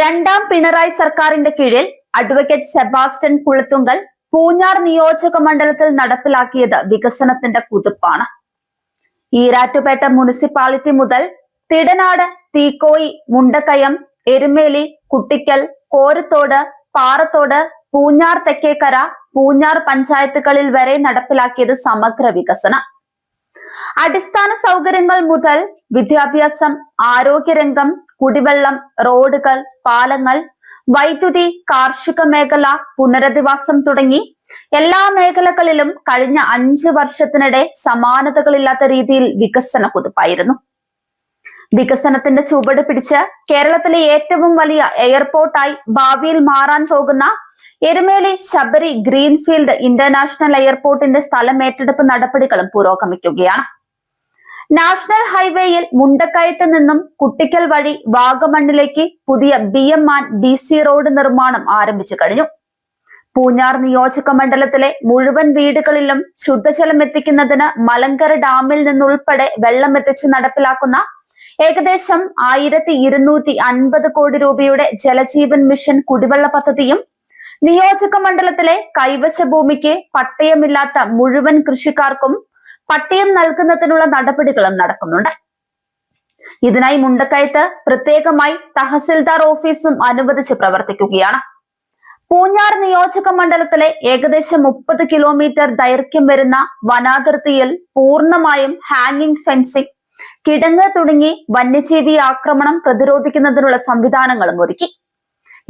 രണ്ടാം പിണറായി സർക്കാരിന്റെ കീഴിൽ അഡ്വക്കേറ്റ് സെബാസ്റ്റ്യൻ കുളത്തുങ്കൽ പൂഞ്ഞാർ നിയോജക മണ്ഡലത്തിൽ നടപ്പിലാക്കിയത് വികസനത്തിന്റെ കുതിപ്പാണ്. ഈരാറ്റുപേട്ട മുനിസിപ്പാലിറ്റി മുതൽ തിടനാട്, തീക്കോയി, മുണ്ടക്കയം, എരുമേലി, കുട്ടിക്കൽ, കോരത്തോട്, പാറത്തോട്, പൂഞ്ഞാർ തെക്കേക്കര, പൂഞ്ഞാർ പഞ്ചായത്തുകളിൽ വരെ നടപ്പിലാക്കിയത് സമഗ്ര വികസനം. അടിസ്ഥാന സൗകര്യങ്ങൾ മുതൽ വിദ്യാഭ്യാസം, ആരോഗ്യരംഗം, കുടിവെള്ളം, റോഡുകൾ, പാലങ്ങൾ, വൈദ്യുതി, കാർഷിക മേഖല, പുനരധിവാസം തുടങ്ങി എല്ലാ മേഖലകളിലും കഴിഞ്ഞ 5 വർഷത്തിനിടെ സമാനതകളില്ലാത്ത രീതിയിൽ വികസന കുതിപ്പായിരുന്നു. വികസനത്തിന്റെ ചുവട് പിടിച്ച് കേരളത്തിലെ ഏറ്റവും വലിയ എയർപോർട്ടായി ഭാവിയിൽ മാറാൻ പോകുന്ന എരുമേലി ശബരി ഗ്രീൻഫീൽഡ് ഇന്റർനാഷണൽ എയർപോർട്ടിന്റെ സ്ഥലം ഏറ്റെടുപ്പ് നടപടികളും പുരോഗമിക്കുകയാണ്. നാഷണൽ ഹൈവേയിൽ മുണ്ടക്കയത്ത് നിന്നും കുട്ടിക്കൽ വഴി വാഗമണ്ണിലേക്ക് പുതിയ BM&BC റോഡ് നിർമ്മാണം ആരംഭിച്ചു കഴിഞ്ഞു. പൂഞ്ഞാർ നിയോജക മണ്ഡലത്തിലെ മുഴുവൻ വീടുകളിലും ശുദ്ധജലം എത്തിക്കുന്നതിന് മലങ്കര ഡാമിൽ നിന്നുൾപ്പെടെ വെള്ളം എത്തിച്ചു നടപ്പിലാക്കുന്ന ഏകദേശം 1250 കോടി രൂപയുടെ ജലജീവൻ മിഷൻ കുടിവെള്ള പദ്ധതിയും നിയോജക മണ്ഡലത്തിലെ കൈവശ ഭൂമിക്ക് പട്ടയമില്ലാത്ത മുഴുവൻ കൃഷിക്കാർക്കും പട്ടയം നൽകുന്നതിനുള്ള നടപടികളും നടക്കുന്നുണ്ട്. ഇതിനായി മുണ്ടക്കയത്ത് പ്രത്യേകമായി തഹസിൽദാർ ഓഫീസും അനുവദിച്ച് പ്രവർത്തിക്കുകയാണ്. പൂഞ്ഞാർ നിയോജക മണ്ഡലത്തിലെ ഏകദേശം 30 കിലോമീറ്റർ ദൈർഘ്യം വരുന്ന വനാതിർത്തിയിൽ പൂർണ്ണമായും ഹാങ്ങിങ് ഫെൻസിംഗ്, കിടങ്ങ് തുടങ്ങി വന്യജീവി ആക്രമണം പ്രതിരോധിക്കുന്നതിനുള്ള സംവിധാനങ്ങളും ഒരുക്കി.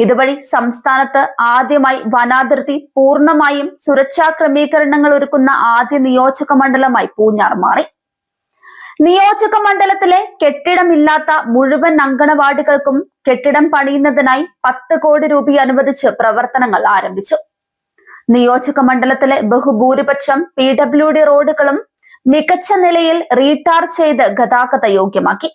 ഇതുവഴി സംസ്ഥാനത്ത് ആദ്യമായി വനാതിർത്തി പൂർണ്ണമായും സുരക്ഷാ ക്രമീകരണങ്ങൾ ഒരുക്കുന്ന ആദ്യ നിയോജക മണ്ഡലമായി പൂഞ്ഞാർ മാറി. നിയോജക മണ്ഡലത്തിലെ കെട്ടിടമില്ലാത്ത മുഴുവൻ അങ്കണവാടികൾക്കും കെട്ടിടം പണിയുന്നതിനായി 10 കോടി രൂപ അനുവദിച്ച് പ്രവർത്തനങ്ങൾ ആരംഭിച്ചു. നിയോജക മണ്ഡലത്തിലെ ബഹുഭൂരിപക്ഷം PWD റോഡുകളും മികച്ച നിലയിൽ റീടാർ ചെയ്ത് ഗതാഗത യോഗ്യമാക്കി.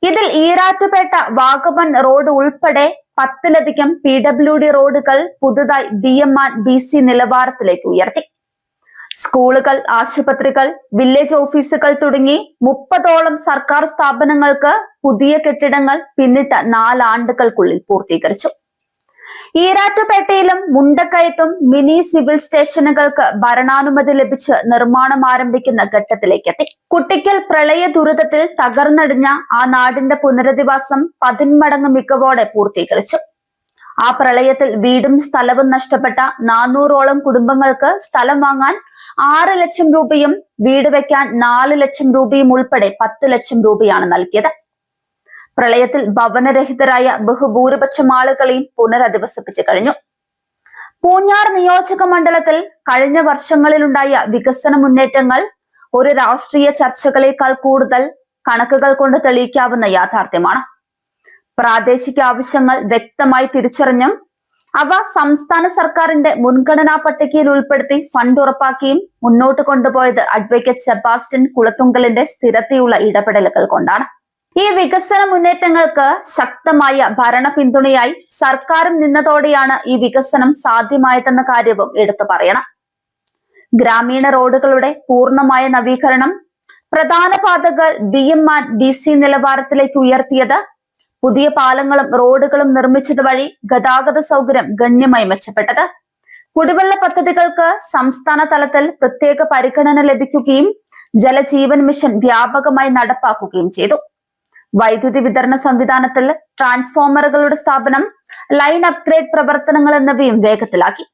ഇതിൽ ഈരാറ്റുപേട്ട വാഗമൺ റോഡ് ഉൾപ്പെടെ 10ലധികം PWD റോഡുകൾ പുതുതായി BM&BC നിലവാരത്തിലേക്ക് ഉയർത്തി. സ്കൂളുകൾ, ആശുപത്രികൾ, വില്ലേജ് ഓഫീസുകൾ തുടങ്ങി 30ഓളം സർക്കാർ സ്ഥാപനങ്ങൾക്ക് പുതിയ കെട്ടിടങ്ങൾ പിന്നിട്ട 4 ആണ്ടുകൾക്കുള്ളിൽ പൂർത്തീകരിച്ചു. ഈരാറ്റുപേട്ടയിലും മുണ്ടക്കയത്തും മിനി സിവിൽ സ്റ്റേഷനുകൾക്ക് ഭരണാനുമതി ലഭിച്ച് നിർമ്മാണം ആരംഭിക്കുന്ന ഘട്ടത്തിലേക്കെത്തി. കുട്ടിക്കൽ പ്രളയ ദുരിതത്തിൽ തകർന്നടിഞ്ഞ ആ നാടിന്റെ പുനരധിവാസം 10 മടങ്ങ് മികവോടെ പൂർത്തീകരിച്ചു. ആ പ്രളയത്തിൽ വീടും സ്ഥലവും നഷ്ടപ്പെട്ട 400ഓളം കുടുംബങ്ങൾക്ക് സ്ഥലം വാങ്ങാൻ 6 ലക്ഷം രൂപയും വീട് വെക്കാൻ 4 ലക്ഷം രൂപയും ഉൾപ്പെടെ 10 ലക്ഷം രൂപയാണ് നൽകിയത്. പ്രളയത്തിൽ ഭവനരഹിതരായ ബഹുഭൂരിപക്ഷം ആളുകളെയും പുനരധിവസിപ്പിച്ചു കഴിഞ്ഞു. പൂഞ്ഞാർ നിയോജക മണ്ഡലത്തിൽ കഴിഞ്ഞ വർഷങ്ങളിലുണ്ടായ വികസന മുന്നേറ്റങ്ങൾ ഒരു രാഷ്ട്രീയ ചർച്ചകളേക്കാൾ കൂടുതൽ കണക്കുകൾ കൊണ്ട് തെളിയിക്കാവുന്ന യാഥാർത്ഥ്യമാണ്. പ്രാദേശിക ആവശ്യങ്ങൾ വ്യക്തമായി തിരിച്ചറിഞ്ഞും അവ സംസ്ഥാന സർക്കാരിന്റെ മുൻഗണനാ പട്ടികയിൽ ഉൾപ്പെടുത്തി ഫണ്ട് ഉറപ്പാക്കിയും മുന്നോട്ട് കൊണ്ടുപോയത് അഡ്വക്കേറ്റ് സെബാസ്റ്റ്യൻ കുളത്തുങ്കലിന്റെ സ്ഥിരതയുള്ള ഇടപെടലുകൾ കൊണ്ടാണ്. ഈ വികസന മുന്നേറ്റങ്ങൾക്ക് ശക്തമായ ഭരണ പിന്തുണയായി സർക്കാരും നിന്നതോടെയാണ് ഈ വികസനം സാധ്യമായതെന്ന കാര്യവും എടുത്തു പറയണം. ഗ്രാമീണ റോഡുകളുടെ പൂർണ്ണമായ നവീകരണം, പ്രധാന പാതകൾ BM&BC നിലവാരത്തിലേക്ക് ഉയർത്തിയത്, പുതിയ പാലങ്ങളും റോഡുകളും നിർമ്മിച്ചത് വഴി ഗതാഗത സൗകര്യം ഗണ്യമായി മെച്ചപ്പെട്ടത്, കുടിവെള്ള പദ്ധതികൾക്ക് സംസ്ഥാന തലത്തിൽ പ്രത്യേക പരിഗണന ലഭിക്കുകയും ജലജീവൻ മിഷൻ വ്യാപകമായി നടപ്പാക്കുകയും ചെയ്തു. വൈദ്യുതി വിതരണ സംവിധാനത്തിൽ ട്രാൻസ്ഫോമറുകളുടെ സ്ഥാപനം, ലൈൻ അപ്ഗ്രേഡ് പ്രവർത്തനങ്ങൾ എന്നിവയും വേഗത്തിലാക്കി.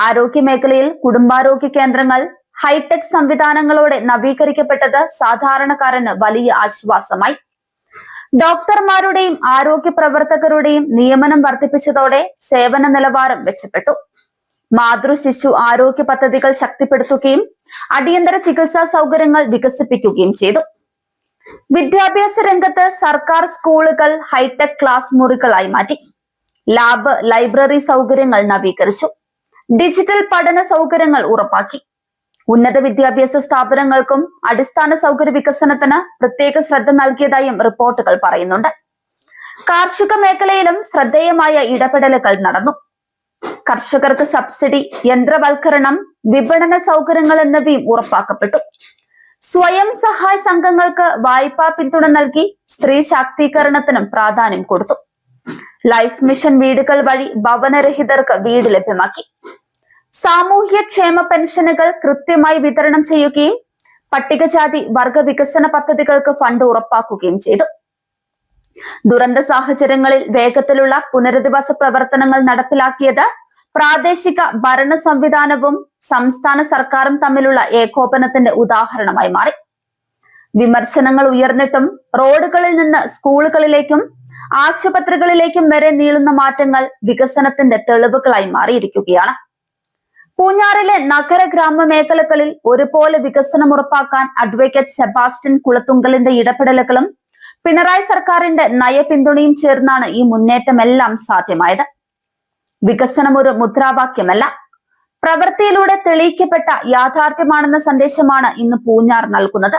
ആരോഗ്യ മേഖലയിൽ കുടുംബാരോഗ്യ കേന്ദ്രങ്ങൾ ഹൈടെക് സംവിധാനങ്ങളോടെ നവീകരിക്കപ്പെട്ടത് സാധാരണക്കാരന് വലിയ ആശ്വാസമായി. ഡോക്ടർമാരുടെയും ആരോഗ്യ പ്രവർത്തകരുടെയും നിയമനം വർദ്ധിപ്പിച്ചതോടെ സേവന നിലവാരം മെച്ചപ്പെട്ടു. മാതൃ ശിശു ആരോഗ്യ പദ്ധതികൾ ശക്തിപ്പെടുത്തുകയും അടിയന്തര ചികിത്സാ സൗകര്യങ്ങൾ വികസിപ്പിക്കുകയും ചെയ്തു. വിദ്യാഭ്യാസ രംഗത്ത് സർക്കാർ സ്കൂളുകൾ ഹൈടെക് ക്ലാസ് മുറികളായി മാറ്റി. ലാബ്, ലൈബ്രറി സൗകര്യങ്ങൾ നവീകരിച്ചു. ഡിജിറ്റൽ പഠന സൗകര്യങ്ങൾ ഉറപ്പാക്കി. ഉന്നത വിദ്യാഭ്യാസ സ്ഥാപനങ്ങൾക്കും അടിസ്ഥാന സൗകര്യ വികസനത്തിന് പ്രത്യേക ശ്രദ്ധ നൽകിയതായും റിപ്പോർട്ടുകൾ പറയുന്നുണ്ട്. കാർഷിക മേഖലയിലും ശ്രദ്ധേയമായ ഇടപെടലുകൾ നടന്നു. കർഷകർക്ക് സബ്സിഡി, യന്ത്രവൽക്കരണം, വിപണന സൗകര്യങ്ങൾ എന്നിവയും ഉറപ്പാക്കപ്പെട്ടു. സ്വയം സഹായ സംഘങ്ങൾക്ക് വായ്പാ പിന്തുണ നൽകി സ്ത്രീ ശാക്തീകരണത്തിനും പ്രാധാന്യം കൊടുത്തു. ലൈഫ് മിഷൻ വീടുകൾ വഴി ഭവനരഹിതർക്ക് വീട് ലഭ്യമാക്കി. സാമൂഹ്യക്ഷേമ പെൻഷനുകൾ കൃത്യമായി വിതരണം ചെയ്യുകയും പട്ടികജാതി വർഗ വികസന പദ്ധതികൾക്ക് ഫണ്ട് ഉറപ്പാക്കുകയും ചെയ്തു. ദുരന്ത സാഹചര്യങ്ങളിൽ വേഗത്തിലുള്ള പുനരധിവാസ പ്രവർത്തനങ്ങൾ നടപ്പിലാക്കിയത് പ്രാദേശിക ഭരണ സംവിധാനവും സംസ്ഥാന സർക്കാരും തമ്മിലുള്ള ഏകോപനത്തിന്റെ ഉദാഹരണമായി മാറി. വിമർശനങ്ങൾ ഉയർന്നിട്ടും റോഡുകളിൽ നിന്ന് സ്കൂളുകളിലേക്കും ആശുപത്രികളിലേക്കും വരെ നീളുന്ന മാറ്റങ്ങൾ വികസനത്തിന്റെ തെളിവുകളായി മാറിയിരിക്കുകയാണ്. പൂഞ്ഞാറിലെ നഗര ഗ്രാമ മേഖലകളിൽ ഒരുപോലെ വികസനം ഉറപ്പാക്കാൻ അഡ്വക്കേറ്റ് സെബാസ്റ്റ്യൻ കുളത്തുങ്കലിന്റെ ഇടപെടലുകളും പിണറായി സർക്കാരിന്റെ നയപിന്തുണയും ചേർന്നാണ് ഈ മുന്നേറ്റമെല്ലാം സാധ്യമായത്. വികസനം ഒരു മുദ്രാവാക്യമല്ല, പ്രവൃത്തിയിലൂടെ തെളിയിക്കപ്പെട്ട യാഥാർത്ഥ്യമാണെന്ന സന്ദേശമാണ് ഇന്ന് പൂഞ്ഞാർ നൽകുന്നത്.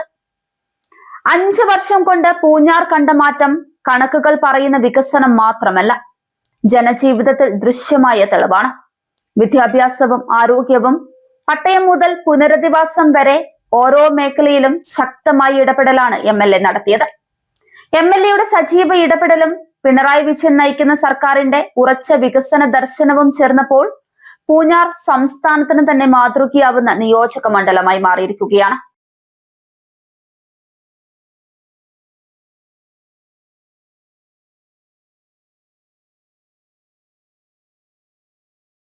5 വർഷം കൊണ്ട് പൂഞ്ഞാർ കണ്ട മാറ്റം കണക്കുകൾ പറയുന്ന വികസനം മാത്രമല്ല, ജനജീവിതത്തിൽ ദൃശ്യമായ തെളിവാണ്. വിദ്യാഭ്യാസവും ആരോഗ്യവും പട്ടയം മുതൽ പുനരധിവാസം വരെ ഓരോ മേഖലയിലും ശക്തമായ ഇടപെടലാണ് MLA നടത്തിയത്. MLAയുടെ സജീവ ഇടപെടലും പിണറായി വിജയൻ നയിക്കുന്ന സർക്കാരിന്റെ ഉറച്ച വികസന ദർശനവും ചേർന്നപ്പോൾ പൂഞ്ഞാർ സംസ്ഥാനത്തിന് തന്നെ മാതൃകയാവുന്ന നിയോജക മണ്ഡലമായി മാറിയിരിക്കുകയാണ്.